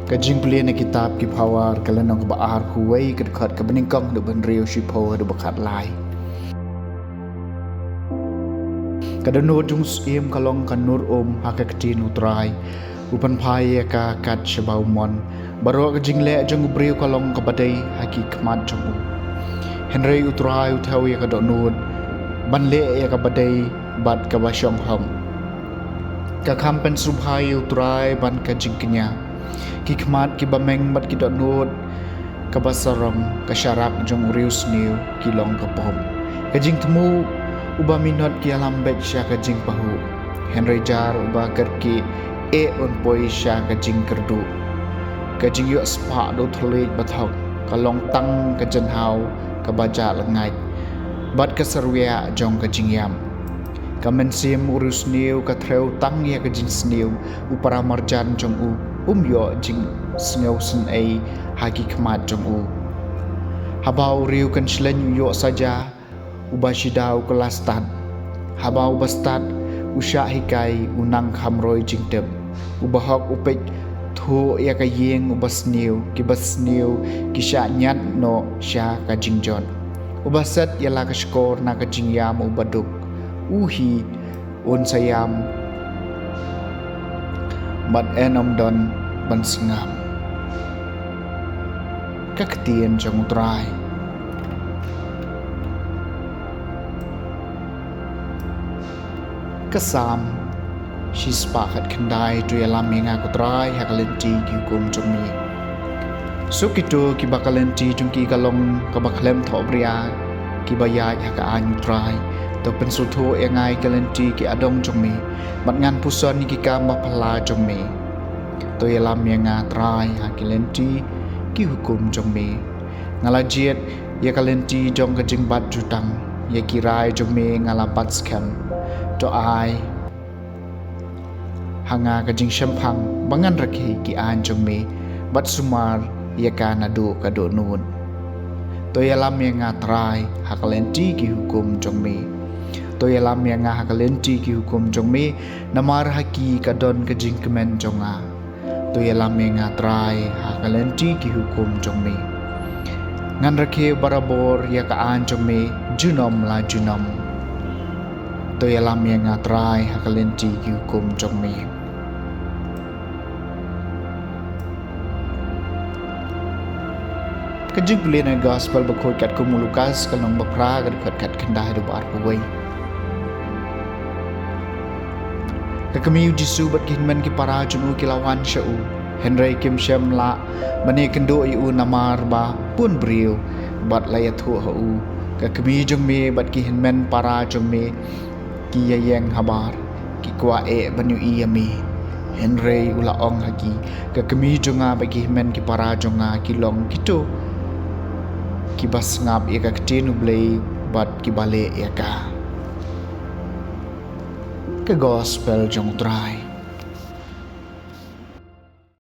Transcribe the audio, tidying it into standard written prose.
Kajing pilihan na kitab kipawar kalanong kabaar kuway kadkat kabaningkang do banriyo sipo do bakat lai. Kadanod yung siem kalong kanur hakaktin utray upan paya ka kat shabaw mon baro kajing le jang ubriyo kalong kabaday haki kmat jang u. Henry utray utaw ya kadonod banle ya kabaday bat kabasyong ham. Kakampen subhay utray ban kajing kenya. Kikmat kibameng bat kidonod kabasarong kasyarap jong urius niyo kilong kapom. Kajing temu uba minot ki alambet siya kajing pahu. Henry jar uba kerki unpoy siya kajing kerdu. Kajing yu spa do thulit bathok kalong tang kajanhaw kabaja langay. Bat kasarwya jong kajing yam. Kamensim urus niyo katreu tang ya kajing sniyo upara marjan jong u. Yo jing sngaw sen ay haki kmat jong u. Habau riu kan shlen yo saja uba shidau kelastad. Habau bastad usya hikai unang hamroy jing tem. Uba hok upek thu ya kayeng uba sniu kibas sniu kisya nyat no sya ka jingjon. Uba set yala ka skor na ka jingyam uba duk. Uhi un sayam bat enom don ban sengam kaktian jang utray kasam shispakat kendai tu yalam menga kutray hakalenti hukum jumi sukito kibakalenti jungki kalong kabaklem thobria kibaya hakaany utray to pensuto engai kalenti ki adong jumi matngan puson ni kika mapala jumi to yalam yang ngatrai hakilenti ki hukum jome ngalajiet ya kalenti jong kajing bat jutang ya kirai jome ngalapat scam to ai hanga kajing shempang bangan rakhi ki an jome bat sumar ya kana do kado nun to yalam yang ngatrai hakalenti ki hukum jome to yalam yang hakalenti ki hukum jome namar haki kadon kajing kemen jonga to yalam yang ngatrai hakalenti ki hukum jome ngan rakhe barabor ya kaan jome junom la junom to yalam yang ngatrai hakalenti ki hukum jome kajing pilihan gospel bakot kat kumulukas kalong bakra kat kendah do bar puway kakamiu jisu bat kinman ki para jumu kilawan syau Henry kim syam la mane kendo iu namar ba pun brio bat layat hu hu kakami jome bat ki hinmen para jome ki yayeng habar ki kwa banu iyami Henry ula ong hagi kakami jonga bagi hinmen ki para jonga kilong kito ki bas ngap ya kaktin ublay bat ki bale ya ka gospel jong try